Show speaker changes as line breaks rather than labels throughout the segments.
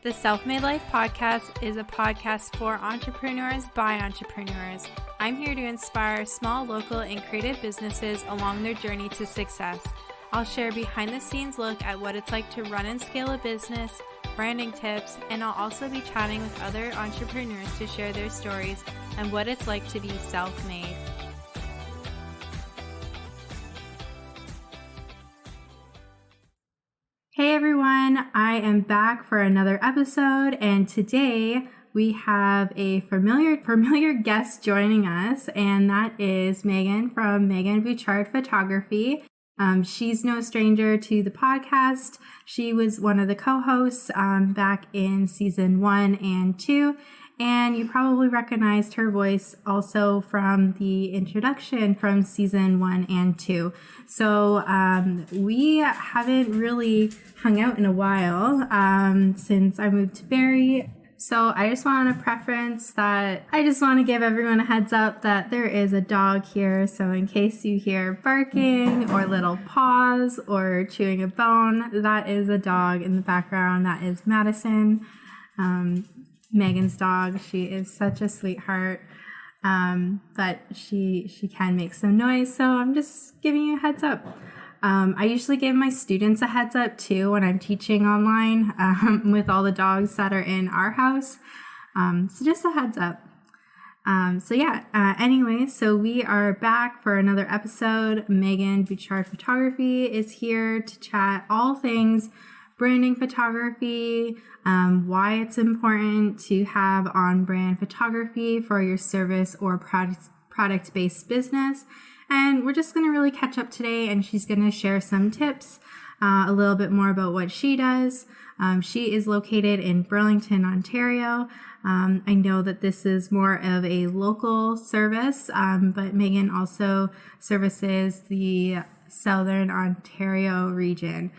The Self-Made Life podcast is a podcast for entrepreneurs by entrepreneurs. I'm here to inspire small, local, and creative businesses along their journey to success. I'll share behind-the-scenes look at what it's like to run and scale a business, branding tips, and I'll also be chatting with other entrepreneurs to share their stories and what it's like to be self-made. Hey everyone, I am back for another episode, and today we have a familiar guest joining us, and that is Megan from Megan Butchard Photography. She's no stranger to the podcast. She was one of the co-hosts back in season 1 and 2, and you probably recognized her voice also from the introduction from season 1 and 2. So we haven't really hung out in a while since I moved to Barrie. So I just want to preference that I just want to give everyone a heads up that there is a dog here. So in case you hear barking or little paws or chewing a bone, that is a dog in the background. That is Madison, Megan's dog. She is such a sweetheart, but she can make some noise. So I'm just giving you a heads up. I usually give my students a heads up too when I'm teaching online with all the dogs that are in our house. So just a heads up. Anyway, so we are back for another episode. Megan Butchard Photography is here to chat all things branding photography, why it's important to have on-brand photography for your service or product-based business. And we're just going to really catch up today, and she's going to share some tips, a little bit more about what she does. She is located in Burlington, Ontario. I know that this is more of a local service, but Megan also services the Southern Ontario region.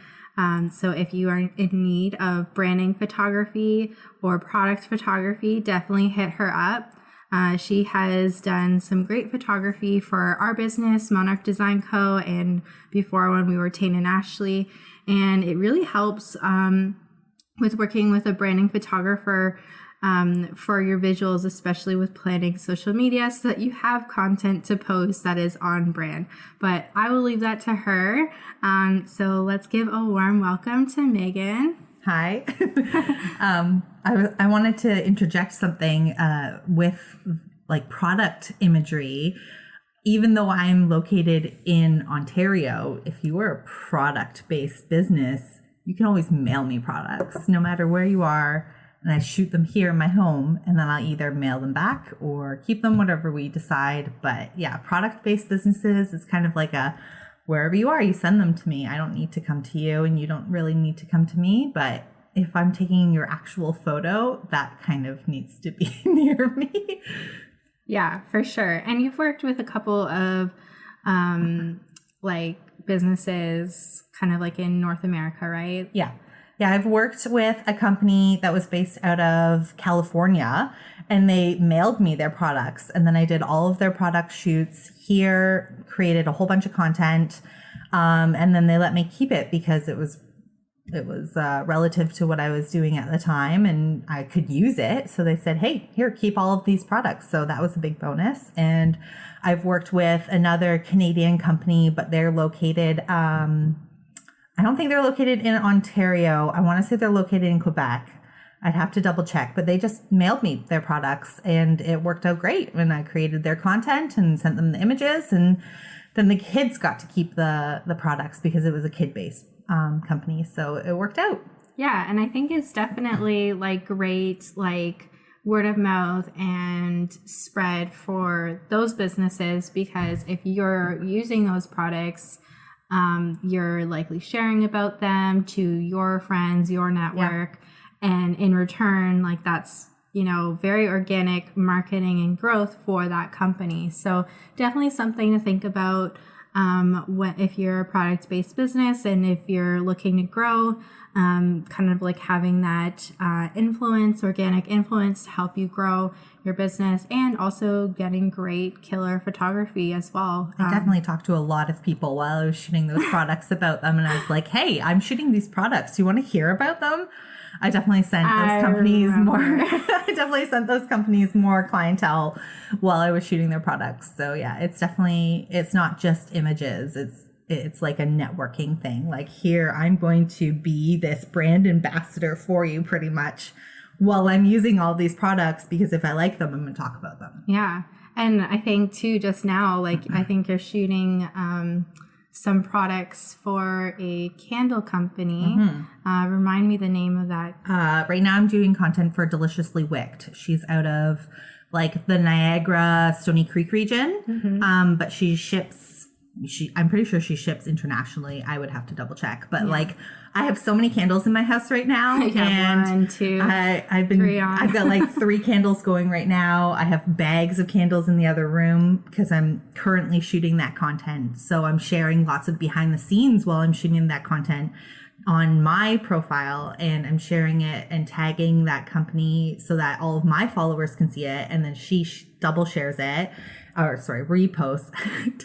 So if you are in need of branding photography or product photography, definitely hit her up. She has done some great photography for our business, Monarch Design Co., and before when we were Tane and Ashley. And it really helps with working with a branding photographer for your visuals, especially with planning social media, so that you have content to post that is on brand. But I will leave that to her. So let's give a warm welcome to Megan.
Hi. I wanted to interject something with like product imagery. Even though I'm located in Ontario, if you are a product-based business, you can always mail me products no matter where you are. And I shoot them here in my home, and then I'll either mail them back or keep them, whatever we decide. But yeah, product-based businesses is kind of like a wherever you are, you send them to me. I don't need to come to you, and you don't really need to come to me. But if I'm taking your actual photo, that kind of needs to be near me.
Yeah, for sure. And you've worked with a couple of like businesses kind of like in North America, right?
Yeah. Yeah, I've worked with a company that was based out of California, and they mailed me their products. And then I did all of their product shoots here, created a whole bunch of content. And then they let me keep it because it was relative to what I was doing at the time, and I could use it. So they said, hey, here, keep all of these products. So that was a big bonus. And I've worked with another Canadian company, but they're located, I don't think they're located in Ontario. I want to say they're located in Quebec. I'd have to double check, but they just mailed me their products, and it worked out great. And I created their content and sent them the images, and then the kids got to keep the products because it was a kid-based company. So it worked out.
Yeah. And I think it's definitely like great, like word of mouth and spread for those businesses, because if you're using those products, you're likely sharing about them to your friends, your network. Yeah. And in return, like that's, you know, very organic marketing and growth for that company. So definitely something to think about if you're a product-based business and if you're looking to grow, kind of like having that organic influence to help you grow your business, and also getting great killer photography as well.
I definitely talked to a lot of people while I was shooting those products about them, and I was like, hey, I'm shooting these products. Do you want to hear about them? I definitely sent those companies more. I definitely sent those companies more clientele while I was shooting their products. So yeah, it's not just images. It's like a networking thing. Like, here, I'm going to be this brand ambassador for you pretty much while I'm using all these products, because if I like them, I'm going to talk about them.
Yeah. And I think too, just now, like, I think you're shooting some products for a candle company. Remind me the name of that.
Right now I'm doing content for Deliciously Wicked. She's out of like the Niagara, Stony Creek region. But I'm pretty sure she ships internationally. I would have to double check. But like, I have so many candles in my house right now. And
1, 2,
I've got like 3 candles going right now. I have bags of candles in the other room because I'm currently shooting that content. So I'm sharing lots of behind the scenes while I'm shooting that content on my profile, and I'm sharing it and tagging that company so that all of my followers can see it. And then she double shares it. Repost,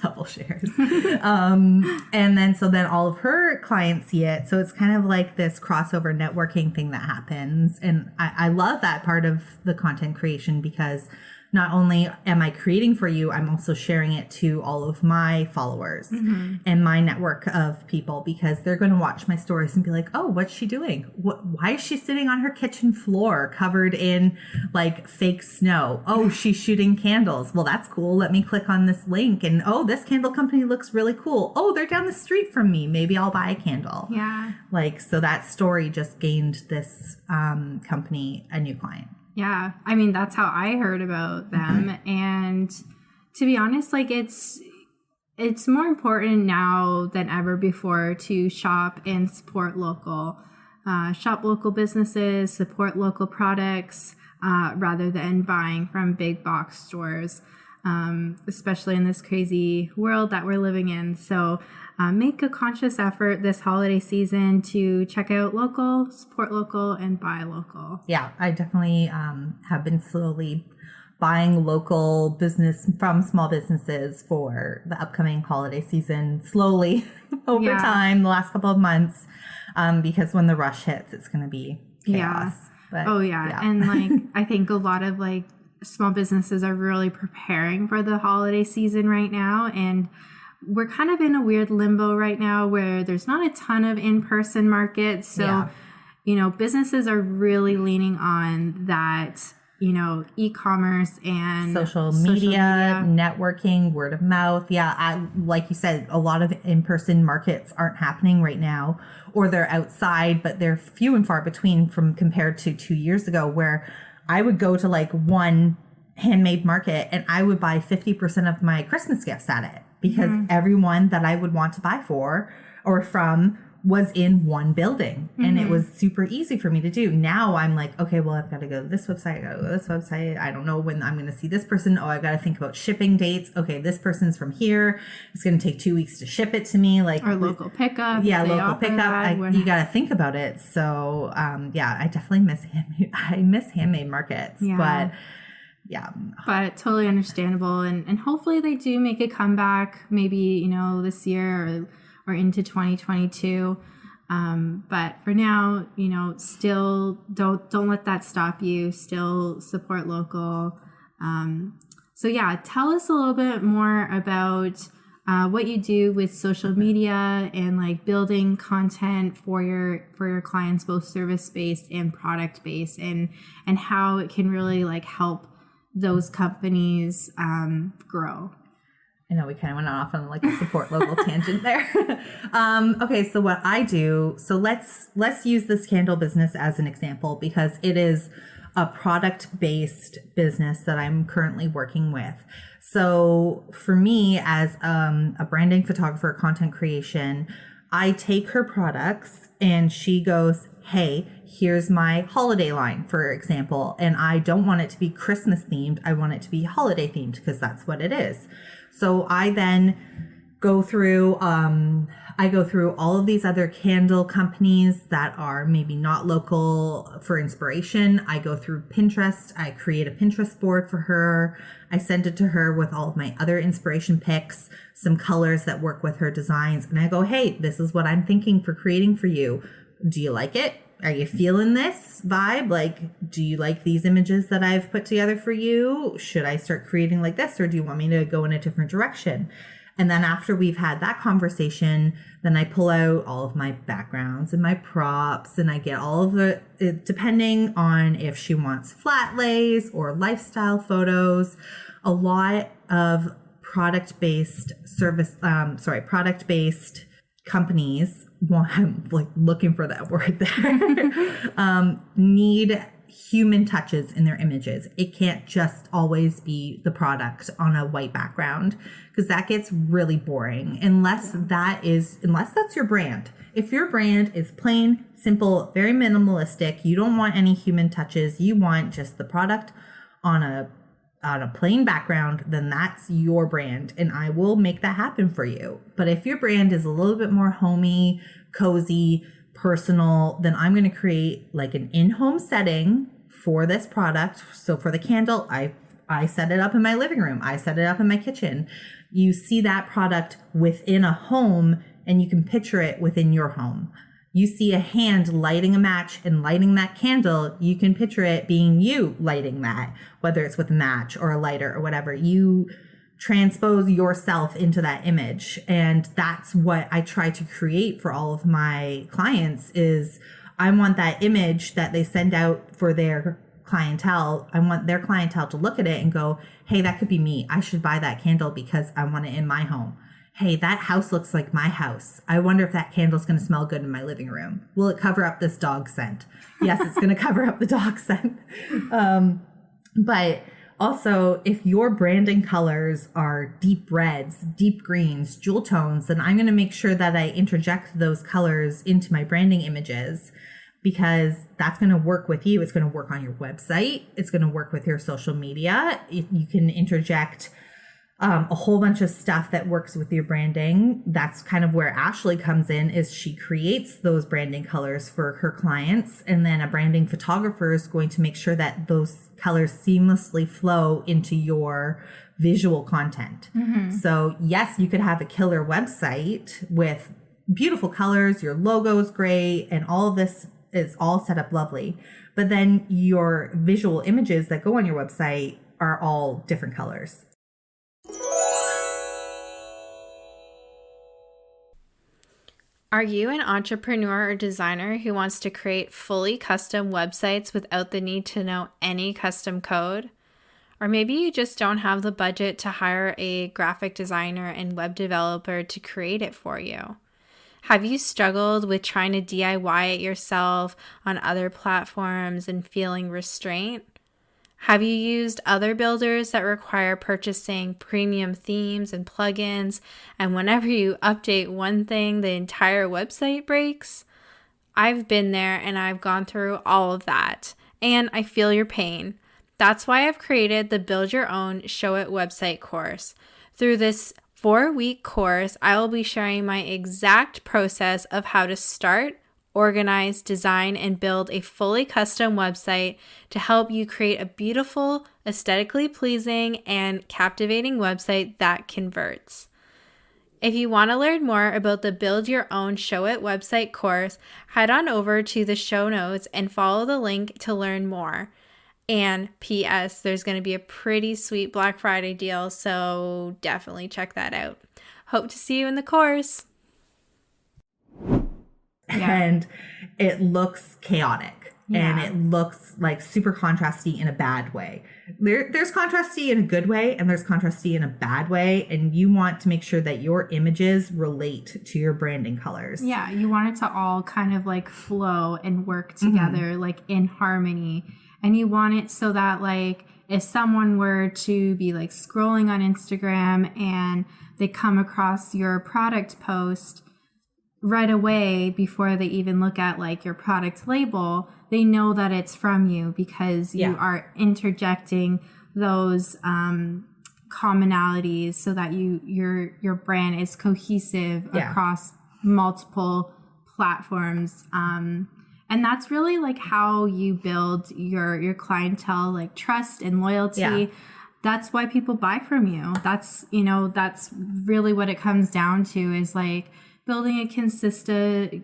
double shares. And then all of her clients see it. So it's kind of like this crossover networking thing that happens. And I love that part of the content creation, because not only am I creating for you, I'm also sharing it to all of my followers and my network of people, because they're going to watch my stories and be like, oh, what's she doing? Why is she sitting on her kitchen floor covered in like fake snow? Oh, she's shooting candles. Well, that's cool. Let me click on this link. And oh, this candle company looks really cool. Oh, they're down the street from me. Maybe I'll buy a candle.
Yeah.
Like, so that story just gained this company a new client.
Yeah. I mean, that's how I heard about them. And to be honest, like, it's more important now than ever before to shop and support local. Shop local businesses, support local products, rather than buying from big box stores, especially in this crazy world that we're living in. So make a conscious effort this holiday season to check out local, support local, and buy local.
Yeah, I definitely have been slowly buying local business from small businesses for the upcoming holiday season, slowly over time, the last couple of months, because when the rush hits, it's going to be chaos. But,
and like, I think a lot of like small businesses are really preparing for the holiday season right now, and we're kind of in a weird limbo right now where there's not a ton of in-person markets. So, businesses are really leaning on that, e-commerce and
social media, networking, word of mouth. Yeah. Like you said, a lot of in-person markets aren't happening right now, or they're outside, but they're few and far between compared to 2 years ago, where I would go to like one handmade market and I would buy 50% of my Christmas gifts at it, because everyone that I would want to buy for or from was in one building, and it was super easy for me to do. Now I'm like, okay, well, I've got to go to this website, I got to go to this website. I don't know when I'm going to see this person. Oh, I've got to think about shipping dates. Okay, this person's from here. It's going to take 2 weeks to ship it to me. Like,
or local pickup.
Yeah, local pickup. You got to think about it. So, I definitely miss handmade markets.
Yeah.
But
totally understandable. And hopefully they do make a comeback, maybe, this year or into 2022. But for now, still don't let that stop you. Still support local. Tell us a little bit more about what you do with social media and like building content for your clients, both service based and product based, and how it can really like help those companies grow.
I know we kind of went off on like a support local tangent there. Okay, so what I do, so let's use this candle business as an example, because it is a product-based business that I'm currently working with. So for me, as a branding photographer, content creation, I take her products and she goes, hey, here's my holiday line, for example, and I don't want it to be Christmas themed. I want it to be holiday themed, because that's what it is. So I then go through all of these other candle companies that are maybe not local for inspiration. I go through Pinterest. I create a Pinterest board for her. I send it to her with all of my other inspiration picks, some colors that work with her designs. And I go, hey, this is what I'm thinking for creating for you. Do you like it? are you feeling this vibe? Like, do you like these images that I've put together for you? Should I start creating like this, or do you want me to go in a different direction? And then after we've had that conversation, then I pull out all of my backgrounds and my props, and I get all of the, depending on if she wants flat lays or lifestyle photos, a lot of product-based companies, I'm like looking for that word there, need human touches in their images. It can't just always be the product on a white background, because that gets really boring unless that's your brand. If your brand is plain, simple, very minimalistic, you don't want any human touches, you want just the product on a plain background, then that's your brand, and I will make that happen for you. But if your brand is a little bit more homey, cozy, personal, then I'm going to create like an in-home setting for this product. So for the candle, I set it up in my living room. I set it up in my kitchen. You see that product within a home, and you can picture it within your home. You see a hand lighting a match and lighting that candle, you can picture it being you lighting that, whether it's with a match or a lighter or whatever. You transpose yourself into that image. And that's what I try to create for all of my clients is I want that image that they send out for their clientele. I want their clientele to look at it and go, hey, that could be me. I should buy that candle because I want it in my home. Hey, that house looks like my house. I wonder if that candle's going to smell good in my living room. Will it cover up this dog scent? Yes, it's going to cover up the dog scent. But also, if your branding colors are deep reds, deep greens, jewel tones, then I'm going to make sure that I interject those colors into my branding images, because that's going to work with you. It's going to work on your website. It's going to work with your social media. You can interject a whole bunch of stuff that works with your branding. That's kind of where Ashley comes in, is she creates those branding colors for her clients. And then a branding photographer is going to make sure that those colors seamlessly flow into your visual content. Mm-hmm. So yes, you could have a killer website with beautiful colors, your logo is great, and all of this is all set up lovely. But then your visual images that go on your website are all different colors.
Are you an entrepreneur or designer who wants to create fully custom websites without the need to know any custom code? Or maybe you just don't have the budget to hire a graphic designer and web developer to create it for you? Have you struggled with trying to DIY it yourself on other platforms and feeling restraint? Have you used other builders that require purchasing premium themes and plugins, and whenever you update one thing, the entire website breaks? I've been there and I've gone through all of that, and I feel your pain. That's why I've created the Build Your Own Show It website course. Through this 4-week course, I will be sharing my exact process of how to start, organize, design, and build a fully custom website to help you create a beautiful, aesthetically pleasing, and captivating website that converts. If you want to learn more about the Build Your Own Show It website course, head on over to the show notes and follow the link to learn more. And P.S., there's going to be a pretty sweet Black Friday deal, so definitely check that out. Hope to see you in the course.
And it looks chaotic, and it looks like super contrasty in a bad way. There's contrasty in a good way, and there's contrasty in a bad way, and you want to make sure that your images relate to your branding colors.
Yeah, you want it to all kind of like flow and work together, like in harmony. And you want it so that like if someone were to be like scrolling on Instagram and they come across your product post, right away, before they even look at like your product label, they know that it's from you, because you are interjecting those commonalities so that your brand is cohesive across multiple platforms. And that's really like how you build your clientele, like trust and loyalty. Yeah. That's why people buy from you. That's really what it comes down to, is like building a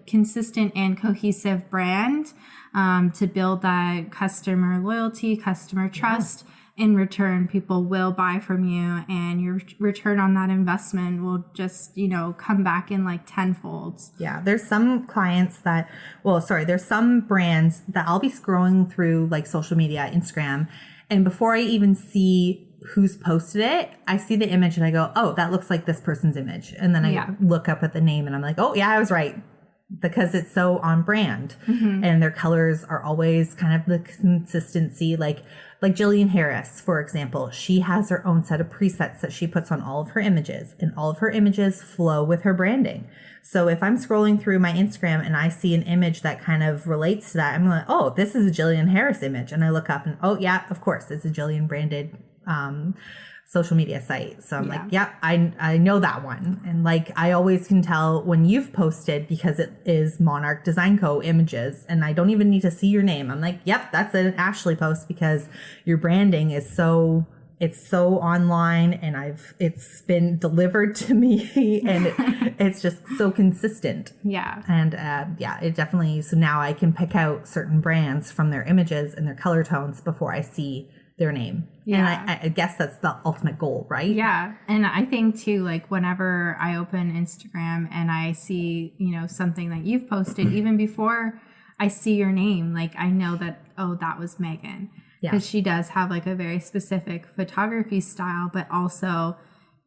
consistent and cohesive brand to build that customer loyalty, customer trust. Yeah. In return, people will buy from you, and your return on that investment will just, come back in like tenfold.
Yeah. There's some clients there's some brands that I'll be scrolling through like social media, Instagram, and before I even see who's posted it, I see the image and I go, oh, that looks like this person's image. And then I look up at the name and I'm like, oh yeah, I was right. Because it's so on brand. Mm-hmm. And their colors are always kind of the consistency. Like Jillian Harris, for example, she has her own set of presets that she puts on all of her images, and all of her images flow with her branding. So if I'm scrolling through my Instagram and I see an image that kind of relates to that, I'm like, oh, this is a Jillian Harris image. And I look up and, oh yeah, of course, it's a Jillian branded social media site. So I'm like, yeah, I know that one. And like, I always can tell when you've posted because it is Monarch Design Co. images and I don't even need to see your name. I'm like, yep, that's an Ashley post because your branding is it's so online and it's been delivered to me and it's just so consistent.
Yeah.
And it definitely, so now I can pick out certain brands from their images and their color tones before I see their name. Yeah. And I guess that's the ultimate goal, right?
Yeah. And I think too, like whenever I open Instagram and I see, something that you've posted, even before I see your name, like I know that, oh, that was Megan. Because she does have like a very specific photography style, but also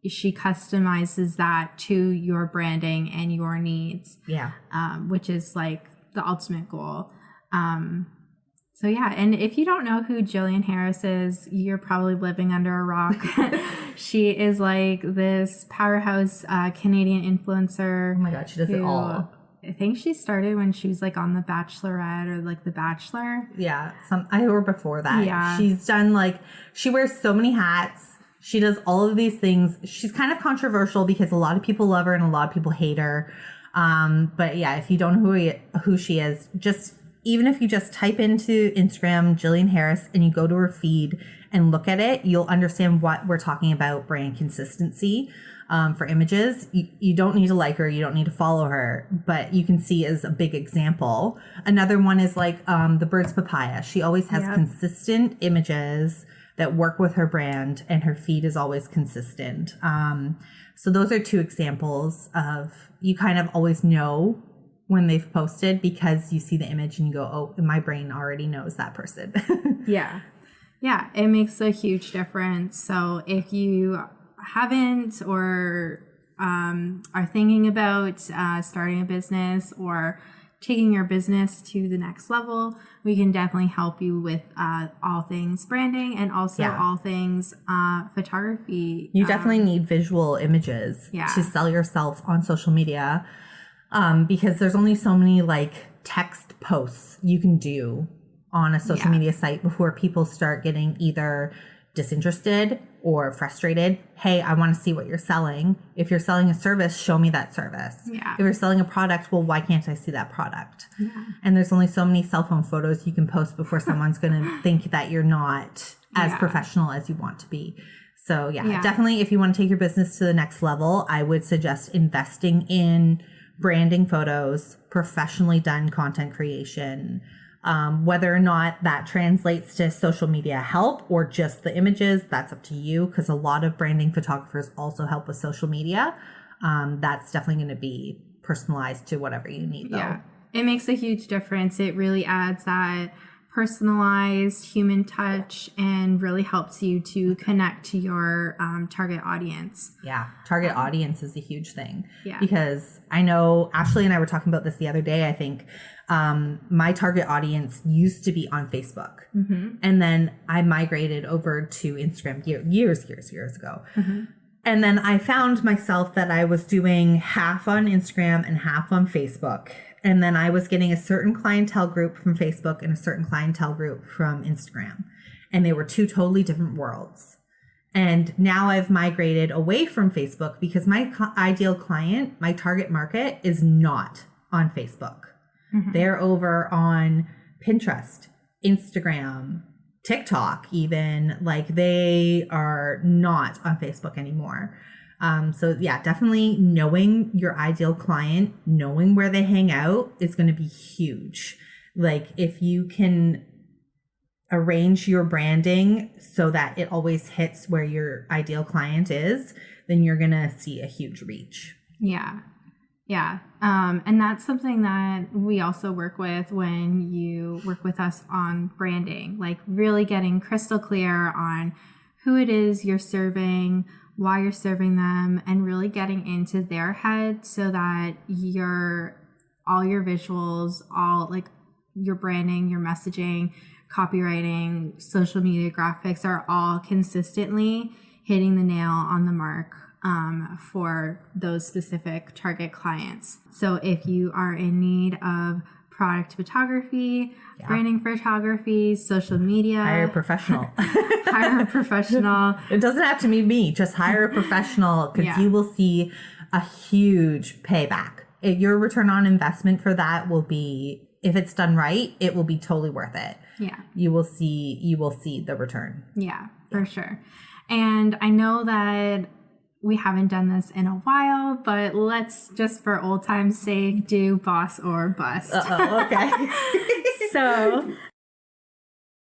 she customizes that to your branding and your needs.
Yeah.
Which is like the ultimate goal. So yeah, and if you don't know who Jillian Harris is, you're probably living under a rock. She is like this powerhouse Canadian influencer.
Oh my God, she does it all.
I think she started when she was like on The Bachelorette or like The Bachelor.
Yeah, or before that.
Yeah.
She's done she wears so many hats. She does all of these things. She's kind of controversial because a lot of people love her and a lot of people hate her. But yeah, if you don't know who she is, even if you just type into Instagram Jillian Harris and you go to her feed and look at it, you'll understand what we're talking about brand consistency for images. You don't need to like her. You don't need to follow her, but you can see as a big example. Another one is like the Bird's Papaya. She always has consistent images that work with her brand and her feed is always consistent. So those are two examples of you kind of always know when they've posted because you see the image and you go, oh, my brain already knows that person.
Yeah. Yeah. It makes a huge difference. So if you haven't or are thinking about starting a business or taking your business to the next level, we can definitely help you with all things branding and also all things photography.
You definitely need visual images to sell yourself on social media. Because there's only so many text posts you can do on a social media site before people start getting either disinterested or frustrated. Hey, I want to see what you're selling. If you're selling a service, show me that service.
Yeah.
If you're selling a product, well, why can't I see that product?
Yeah.
And there's only so many cell phone photos you can post before someone's going to think that you're not as professional as you want to be. So definitely if you want to take your business to the next level, I would suggest investing in branding photos, professionally done content creation, whether or not that translates to social media help or just the images, that's up to you because a lot of branding photographers also help with social media. That's definitely going to be personalized to whatever you need though.
Yeah, it makes a huge difference. It really adds that personalized human touch and really helps you to connect to your target audience.
Yeah, target audience is a huge thing.
Yeah.
Because I know Ashley and I were talking about this the other day, I think. My target audience used to be on Facebook. Mm-hmm. And then I migrated over to Instagram years ago. Mm-hmm. And then I found myself that I was doing half on Instagram and half on Facebook. And then I was getting a certain clientele group from Facebook and a certain clientele group from Instagram. And they were two totally different worlds. And now I've migrated away from Facebook because my ideal client, my target market is not on Facebook. Mm-hmm. They're over on Pinterest, Instagram, TikTok even. They are not on Facebook anymore. So yeah, definitely knowing your ideal client, knowing where they hang out is going to be huge. Like if you can arrange your branding so that it always hits where your ideal client is, then you're going to see a huge reach.
Yeah. Yeah. And that's something that we also work with when you work with us on branding, like really getting crystal clear on who it is you're serving, why you're serving them, and really getting into their head so that all your visuals, all like your branding, your messaging, copywriting, social media graphics are all consistently hitting the nail on the mark for those specific target clients. So if you are in need of product photography, branding photography, social media,
hire a professional.
Hire a professional.
It doesn't have to be me. Just hire a professional because you will see a huge payback. Your return on investment for that will be, if it's done right, it will be totally worth it.
Yeah.
You will see the return.
Yeah, for sure. And I know that we haven't done this in a while, but let's just for old time's sake do boss or bust.
Okay.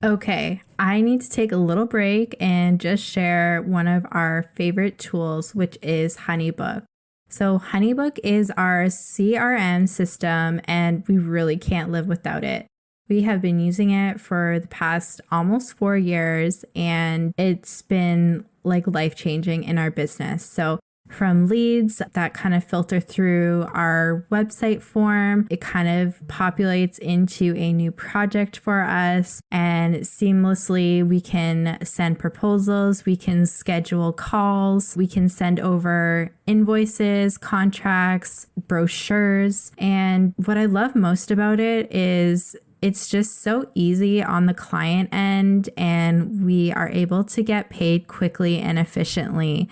Okay, I need to take a little break and just share one of our favorite tools, which is HoneyBook. So HoneyBook is our CRM system, and we really can't live without it. We have been using it for the past almost 4 years, and it's been like life-changing in our business. So from leads that kind of filter through our website form, it kind of populates into a new project for us, and seamlessly we can send proposals, we can schedule calls, we can send over invoices, contracts, brochures. And what I love most about it is it's just so easy on the client end, and we are able to get paid quickly and efficiently.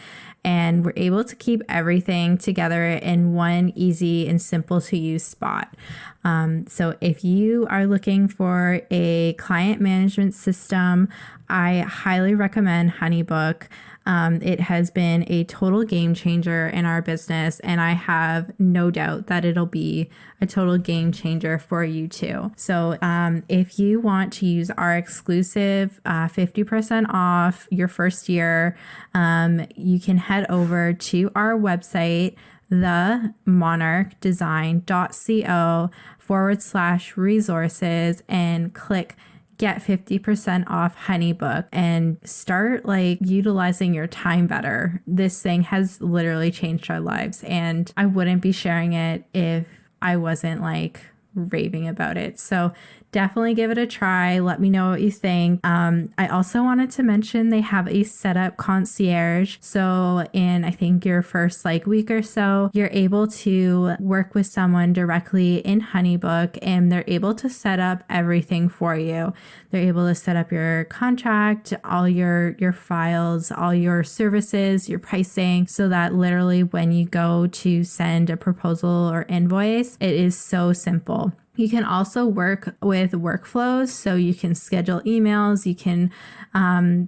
And we're able to keep everything together in one easy and simple to use spot. So if you are looking for a client management system, I highly recommend HoneyBook. It has been a total game changer in our business, and I have no doubt that it'll be a total game changer for you too. So if you want to use our exclusive 50% off your first year, you can head over to our website, themonarchdesign.co/resources, and click get 50% off HoneyBook and start like utilizing your time better. This thing has literally changed our lives, and I wouldn't be sharing it if I wasn't like raving about it. So definitely give it a try. Let me know what you think. I also wanted to mention they have a setup concierge. So in I think your first like week or so, you're able to work with someone directly in HoneyBook, and they're able to set up everything for you. They're able to set up your contract, all your files, all your services, your pricing, so that literally when you go to send a proposal or invoice, it is so simple. You can also work with workflows, so you can schedule emails, you can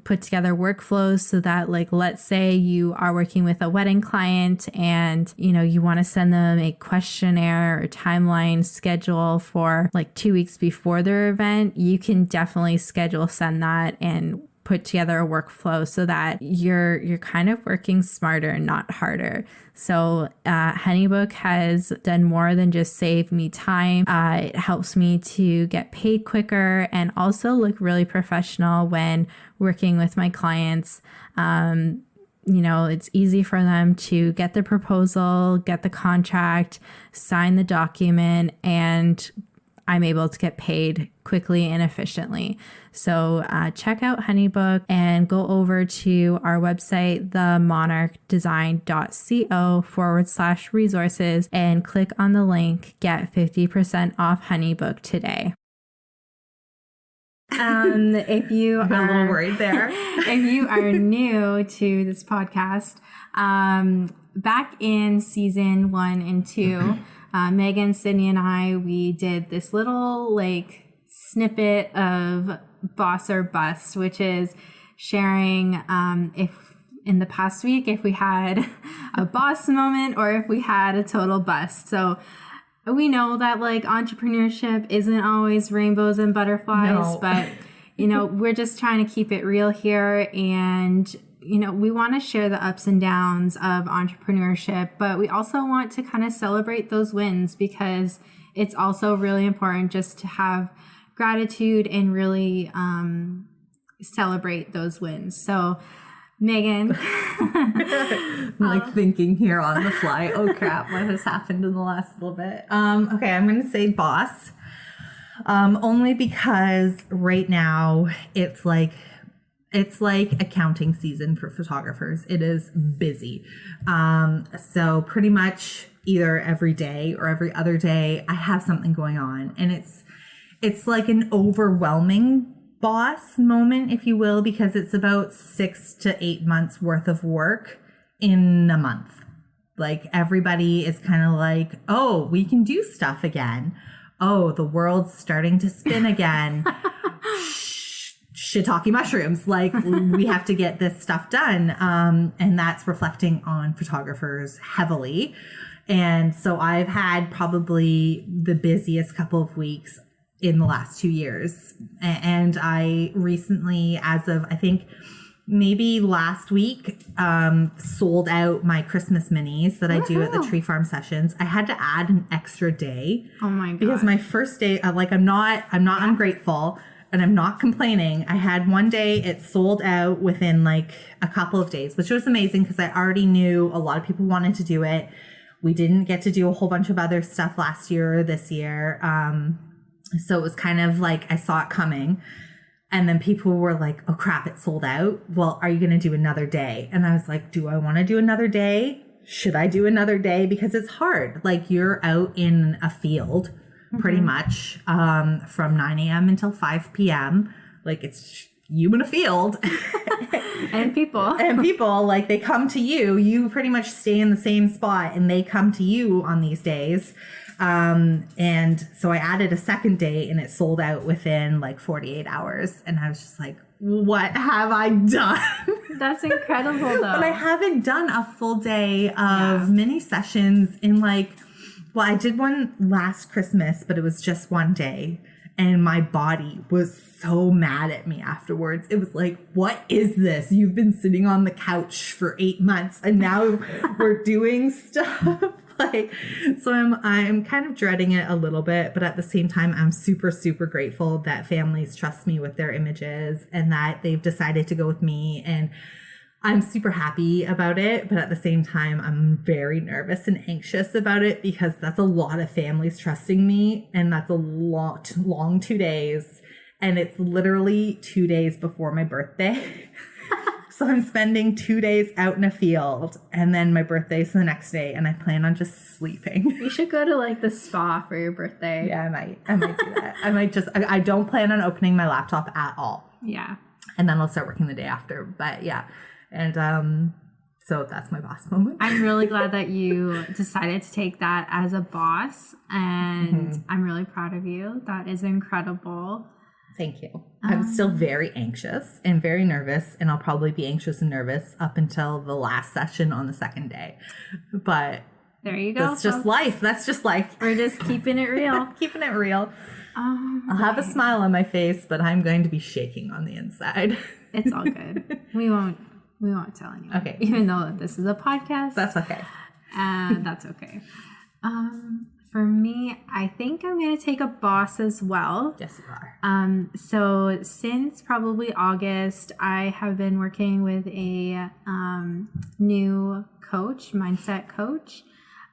put together workflows so that, like, let's say you are working with a wedding client and, you know, you want to send them a questionnaire or timeline schedule for like 2 weeks before their event. You can definitely send that and put together a workflow so that you're kind of working smarter, not harder. So HoneyBook has done more than just save me time. It helps me to get paid quicker and also look really professional when working with my clients. You know, it's easy for them to get the proposal, get the contract, sign the document, and I'm able to get paid quickly and efficiently. So check out HoneyBook and go over to our website, themonarchdesign.co/resources, and click on the link, get 50% off HoneyBook today. If you
I'm a little worried there.
If you are new to this podcast, back in season 1 and 2, Megan, Sydney, and I, we did this little like snippet of Boss or Bust, which is sharing in the past week if we had a boss moment or if we had a total bust. So we know that like entrepreneurship isn't always rainbows and butterflies,
No.
but you know, we're just trying to keep it real here. And, you know, we want to share the ups and downs of entrepreneurship, but we also want to kind of celebrate those wins, because it's also really important just to have gratitude and really celebrate those wins. So, Megan.
I'm like thinking here on the fly. Oh crap, what has happened in the last little bit? Okay, I'm going to say boss. Only because right now it's like accounting season for photographers. It is busy. So pretty much either every day or every other day I have something going on, and it's like an overwhelming boss moment, if you will, because it's about 6 to 8 months worth of work in a month. Like everybody is kind of like, oh, we can do stuff again. Oh, the world's starting to spin again. Shiitake mushrooms. Like, we have to get this stuff done. And that's reflecting on photographers heavily. And so I've had probably the busiest couple of weeks in the last 2 years. And I recently, as of, I think, maybe last week, sold out my Christmas minis that I do at the tree farm sessions. I had to add an extra day.
Oh my God.
Because my first day, like, I'm not ungrateful and I'm not complaining. I had one day, it sold out within like a couple of days, which was amazing because I already knew a lot of people wanted to do it. We didn't get to do a whole bunch of other stuff last year or this year. So it was kind of like I saw it coming. And then people were like, oh crap, it sold out. Well, are you going to do another day? And I was like, do I want to do another day? Should I do another day? Because it's hard. Like, you're out in a field pretty much from 9 a.m. until 5 p.m. Like, it's you in a field.
And people.
And people, like, they come to you. You pretty much stay in the same spot and they come to you on these days. And so I added a second day and it sold out within like 48 hours. And I was just like, what have I done?
That's incredible though.
But I haven't done a full day of mini sessions in like, well, I did one last Christmas, but it was just one day. And my body was so mad at me afterwards. It was like, what is this? You've been sitting on the couch for 8 months and now we're doing stuff. Like, so I'm kind of dreading it a little bit, but at the same time, I'm super, super grateful that families trust me with their images and that they've decided to go with me. And I'm super happy about it, but at the same time, I'm very nervous and anxious about it because that's a lot of families trusting me, and that's a long 2 days, and it's literally 2 days before my birthday. So I'm spending 2 days out in a field, and then my birthday's the next day, and I plan on just sleeping.
You should go to like the spa for your birthday.
Yeah, I might do that. I don't plan on opening my laptop at all.
Yeah.
And then I'll start working the day after. But yeah. And so that's my boss moment.
I'm really glad that you decided to take that as a boss, and I'm really proud of you. That is incredible.
Thank you. I'm still very anxious and very nervous, and I'll probably be anxious and nervous up until the last session on the second day. But
there you go.
That's just life. That's just life.
We're just keeping it real.
Keeping it real. I'll have a smile on my face, but I'm going to be shaking on the inside.
It's all good. We won't tell anyone.
Okay.
Even though this is a podcast.
That's okay.
That's okay. For me, I think I'm going to take a boss as well.
Yes, you are.
So since probably August, I have been working with a new coach, mindset coach,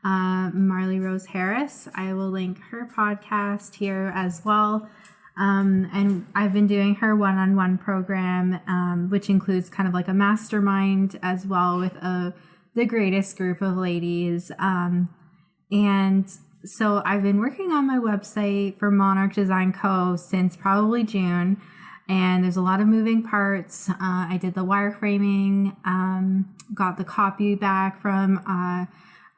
Marley Rose Harris. I will link her podcast here as well. And I've been doing her one-on-one program, which includes kind of like a mastermind as well with the greatest group of ladies. And so I've been working on my website for Monarch Design Co. since probably June, and there's a lot of moving parts. I did the wireframing, got the copy back from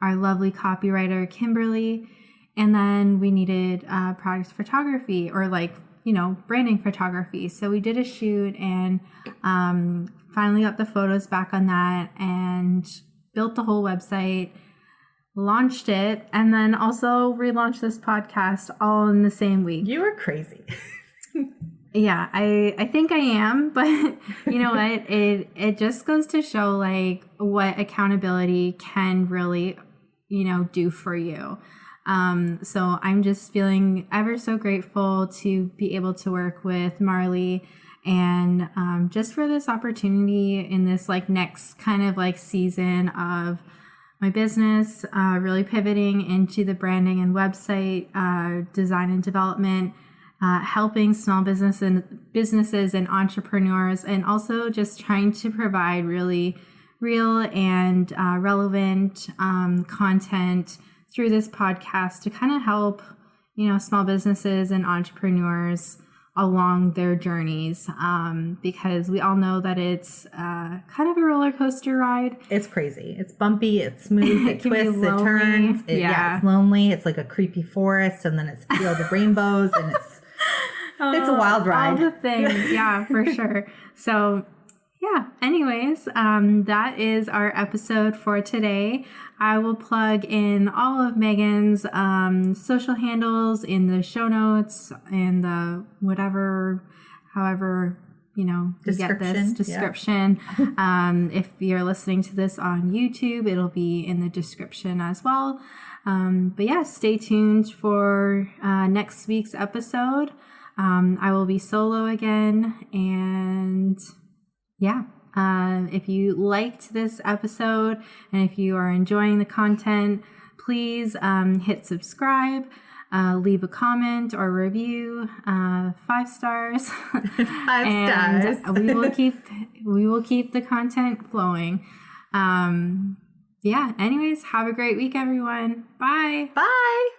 our lovely copywriter, Kimberly, and then we needed product photography or like branding photography. So we did a shoot and finally got the photos back on that and built the whole website, launched it, and then also relaunched this podcast all in the same week.
You were crazy.
Yeah, I think I am, but you know what? It just goes to show like what accountability can really, do for you. So I'm just feeling ever so grateful to be able to work with Marley and just for this opportunity in this like next kind of like season of my business, really pivoting into the branding and website design and development, helping small businesses and entrepreneurs, and also just trying to provide really real and relevant content through this podcast to kind of help, small businesses and entrepreneurs along their journeys, because we all know that it's kind of a roller coaster ride.
It's crazy. It's bumpy. It's smooth. It twists. It turns.
Yeah,
it's lonely. It's like a creepy forest, and then it's Field of Rainbows, and it's a wild ride.
All the things, yeah, for sure. So, yeah. Anyways, that is our episode for today. I will plug in all of Megan's social handles in the show notes and the however, you get this description. Yeah. If you're listening to this on YouTube, it'll be in the description as well. But yeah, stay tuned for next week's episode. I will be solo again, and yeah. If you liked this episode and if you are enjoying the content, please hit subscribe, leave a comment or review, 5 stars.
5 stars.
we will keep the content flowing. Yeah. Anyways, have a great week, everyone. Bye.
Bye.